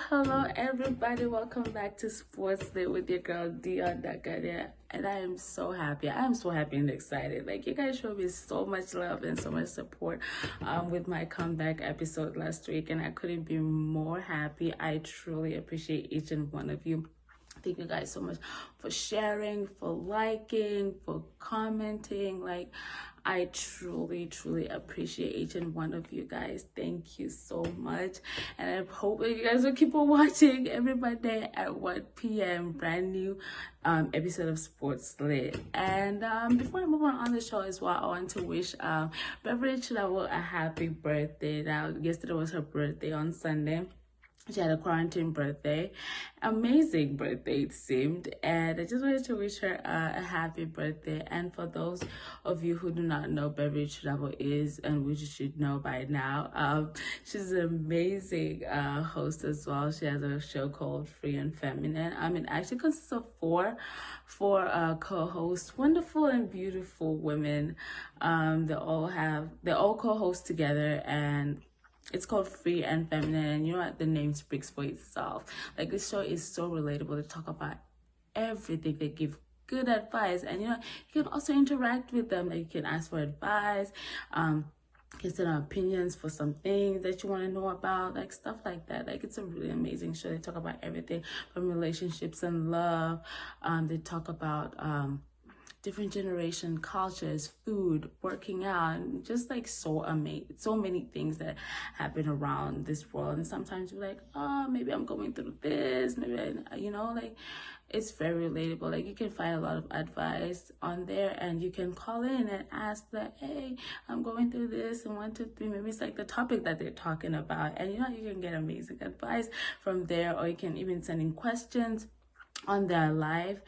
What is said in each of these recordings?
Hello everybody, welcome back to Sports Day with your girl Dion Dagadia, and I am so happy and excited. Like, you guys showed me so much love and so much support with my comeback episode last week, and I couldn't be more happy. I truly appreciate each and one of you. Thank you guys so much for sharing, for liking, for commenting. Like, I truly appreciate each and one of you guys. Thank you so much. And I hope that you guys will keep on watching every Monday at 1 p.m. Brand new episode of Sports Lit. And before I move on the show as well, I want to wish Beverly Chilabo a happy birthday. Now, yesterday was her birthday on Sunday. She had a quarantine birthday, amazing birthday it seemed, and I just wanted to wish her a happy birthday. And for those of you who do not know Beverly Chidabo is, and which you should know by now, she's an amazing host as well. She has a show called Free and Feminine. It actually consists of four co-hosts, wonderful and beautiful women. They all co-host together, and it's called Free and Feminine, and you know what? The name speaks for itself. Like, this show is so relatable. They talk about everything. They give good advice, and you know, you can also interact with them. Like, you can ask for advice, get some opinions for some things that you want to know about, like stuff like that. Like, it's a really amazing show. They talk about everything from relationships and love. They talk about different generation cultures, food, working out, and just like so many things that happen around this world. And sometimes you're like, oh, maybe I'm going through this, maybe like, it's very relatable. Like, you can find a lot of advice on there, and you can call in and ask that, hey, I'm going through this, and 1, 2, 3, maybe it's like the topic that they're talking about, and you can get amazing advice from there. Or you can even send in questions on their live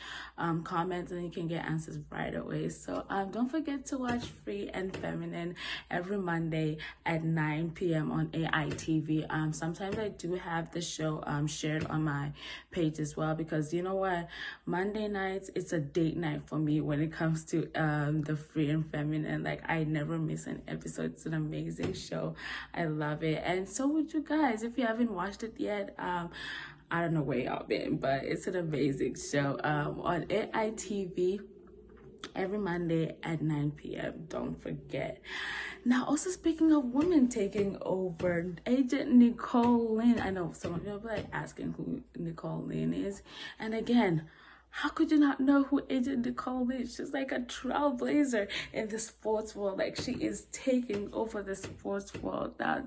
comments, and you can get answers right away. So don't forget to watch Free and Feminine every Monday at 9 p.m. on AITV. Sometimes I do have the show shared on my page as well, because you know what, Monday nights, it's a date night for me when it comes to the Free and Feminine. Like, I never miss an episode. It's an amazing show. I love it, and so would you guys. If you haven't watched it yet, I don't know where y'all been, but it's an amazing show on AITV every Monday at 9 p.m. Don't forget. Now, also speaking of women taking over, Agent Nicole Lynn. I know some of you are like asking who Nicole Lynn is. And again, how could you not know who Agent Nicole is? She's like a trailblazer in the sports world. Like, she is taking over the sports world. Now,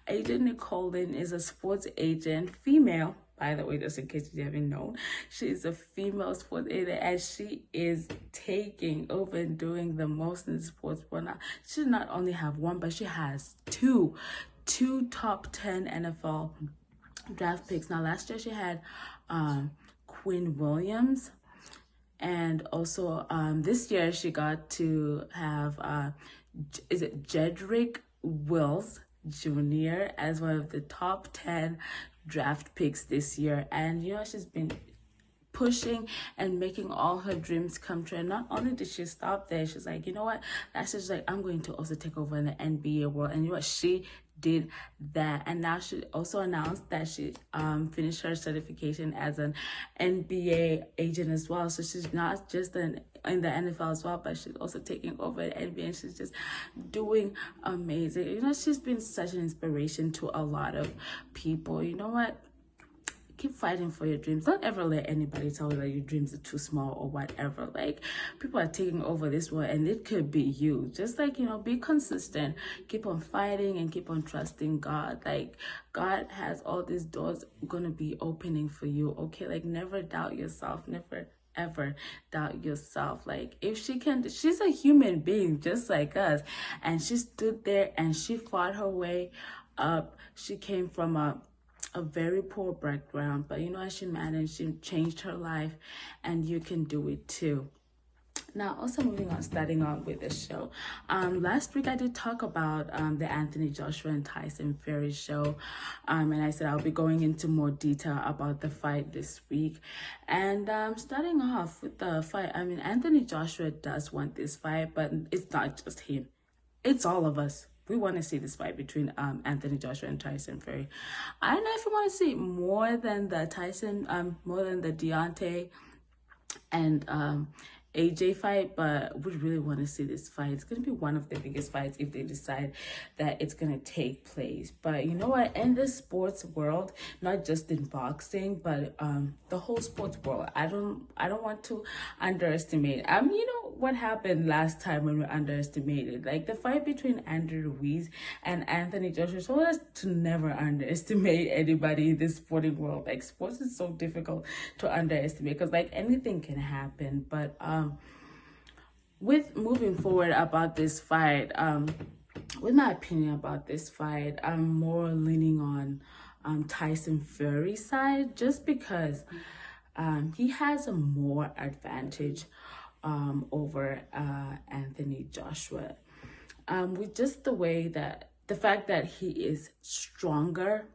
Agent Nicole Lynn is a sports agent, female. By the way, just in case you haven't known, she's a female sports agent, and she is taking over and doing the most in the sports world. Now, she not only have one, but she has two top 10 NFL draft picks. Now, last year she had Quinn Williams, and also this year she got to have is it Jedrick Wills Jr. as one of the top 10 draft picks this year. And she's been pushing and making all her dreams come true. And not only did she stop there, she's like, you know what, that's just like, I'm going to also take over in the NBA world. And you know what, she did that. And now she also announced that she finished her certification as an NBA agent as well. So she's not just in the NFL as well, but she's also taking over the NBA, and she's just doing amazing. She's been such an inspiration to a lot of people. You know what? Keep fighting for your dreams. Don't ever let anybody tell you that your dreams are too small or whatever. Like, people are taking over this world, and it could be you. Just like, be consistent. Keep on fighting and keep on trusting God. Like, God has all these doors gonna be opening for you, okay? Like, never doubt yourself. Never ever doubt yourself. Like, if she can, she's a human being just like us, and she stood there and she fought her way up. She came from a very poor background, but as she managed, she changed her life, and you can do it too. Now, also moving on, starting on with the show. Last week I did talk about the Anthony Joshua and Tyson Fury show, and I said I'll be going into more detail about the fight this week. And starting off with the fight, I mean, Anthony Joshua does want this fight, but it's not just him; it's all of us. We want to see this fight between Anthony Joshua and Tyson Fury. I don't know if you want to see more than the more than the Deontay and AJ fight, but we really want to see this fight. It's going to be one of the biggest fights if they decide that it's going to take place. But you know what? In the sports world, not just in boxing, but the whole sports world, I don't want to underestimate. You know what happened last time when we underestimated, like the fight between Andrew Ruiz and Anthony Joshua. So us to never underestimate anybody in this sporting world. Like sports is so difficult to underestimate because like anything can happen. But with moving forward about this fight, with my opinion about this fight, I'm more leaning on Tyson Fury's side, just because he has a more advantage over Anthony Joshua, with just the fact that he is stronger.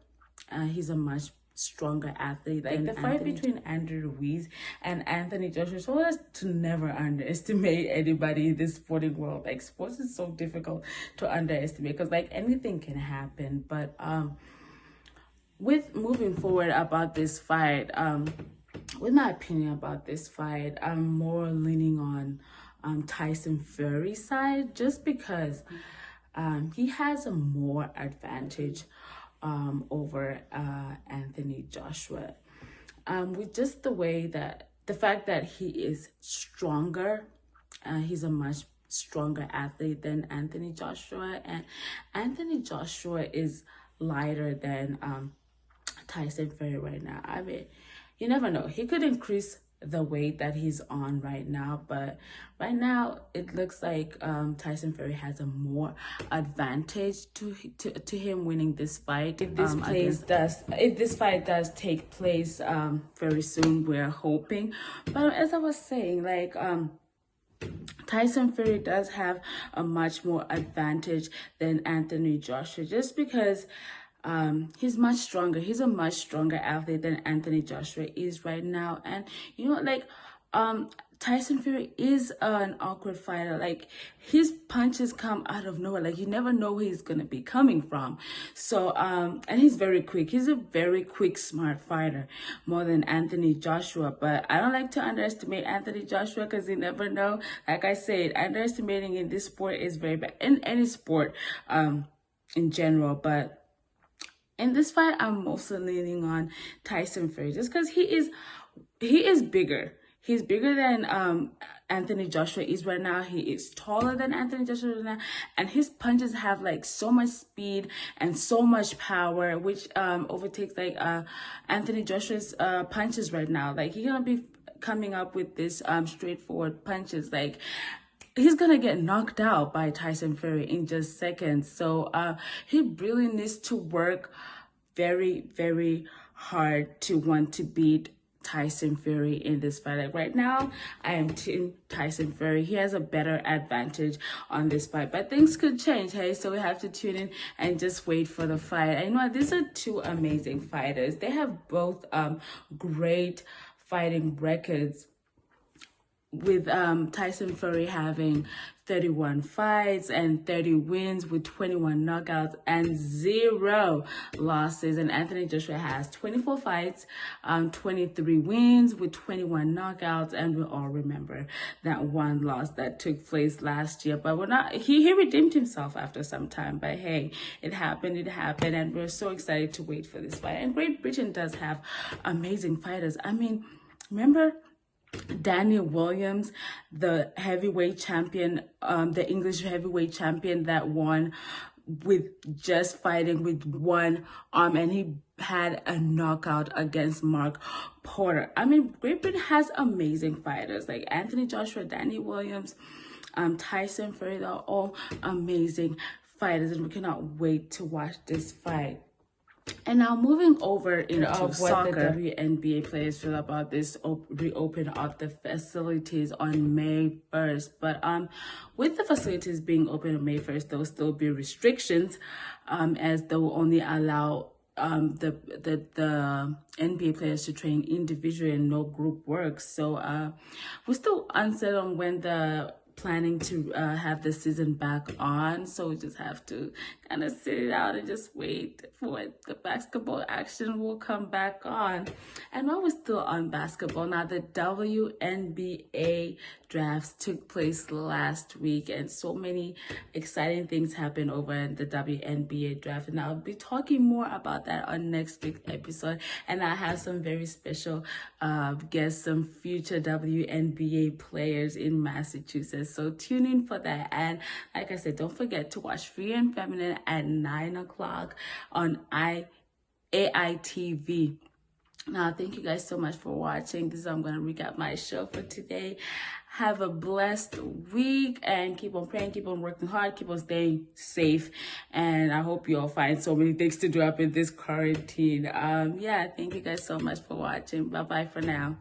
He's a much stronger athlete. Like the fight between Andrew Ruiz and Anthony Joshua told us to never underestimate anybody in this sporting world. Like sports is so difficult to underestimate because like anything can happen. But with moving forward about this fight, with my opinion about this fight, I'm more leaning on Tyson Fury's side, just because he has a more advantage over Anthony Joshua, with just the fact that he is stronger. He's a much stronger athlete than Anthony Joshua, and Anthony Joshua is lighter than Tyson Fury right now. I mean, you never know. He could increase the weight that he's on right now, but right now it looks like Tyson Fury has a more advantage to him winning this fight. If this fight does take place very soon, we're hoping. But as I was saying, like Tyson Fury does have a much more advantage than Anthony Joshua, just because he's much stronger. He's a much stronger athlete than Anthony Joshua is right now. And you know, like Tyson Fury is an awkward fighter. Like his punches come out of nowhere. Like you never know where he's gonna be coming from. So and he's very quick. He's a very quick, smart fighter, more than Anthony Joshua. But I don't like to underestimate Anthony Joshua because you never know. Like I said, underestimating in this sport is very bad, in any sport in general. But in this fight, I'm mostly leaning on Tyson Fury, just because he is bigger. He's bigger than Anthony Joshua is right now. He is taller than Anthony Joshua right now, and his punches have like so much speed and so much power, which overtakes like Anthony Joshua's punches right now. Like he's gonna be coming up with this straightforward punches. Like he's gonna get knocked out by Tyson Fury in just seconds. So he really needs to work very, very hard to want to beat Tyson Fury in this fight. Like right now, I am team Tyson Fury. He has a better advantage on this fight, but things could change. Hey, so we have to tune in and just wait for the fight. I know these are two amazing fighters. They have both great fighting records, with Tyson Fury having 31 fights and 30 wins with 21 knockouts and 0 losses. And Anthony Joshua has 24 fights, 23 wins with 21 knockouts. And we all remember that one loss that took place last year. But he redeemed himself after some time. But hey, it happened. And we're so excited to wait for this fight. And Great Britain does have amazing fighters. I mean, remember Daniel Williams, the heavyweight champion, the English heavyweight champion that won with just fighting with one arm, and he had a knockout against Mark Porter. I mean, Great Britain has amazing fighters like Anthony Joshua, Daniel Williams, Tyson Fury. They're all amazing fighters, and we cannot wait to watch this fight. And now moving over into of what soccer, the WNBA players feel about this reopen of the facilities on May 1st. But with the facilities being open on May 1st, there will still be restrictions, as they will only allow the NBA players to train individually and no group work. So we're still uncertain on when the planning to have the season back on, so we just have to kind of sit it out and just wait for the basketball action will come back on. And while we're still on basketball, now the WNBA drafts took place last week, and so many exciting things happened over in the WNBA draft, and I'll be talking more about that on next week's episode. And I have some very special guests, some future WNBA players in Massachusetts, so tune in for that. And like I said, don't forget to watch Free and Feminine at 9 o'clock on AITV. Now, thank you guys so much for watching. This is how I'm going to recap my show for today. Have a blessed week and keep on praying, keep on working hard, keep on staying safe. And I hope you all find so many things to do up in this quarantine. Yeah, thank you guys so much for watching. Bye-bye for now.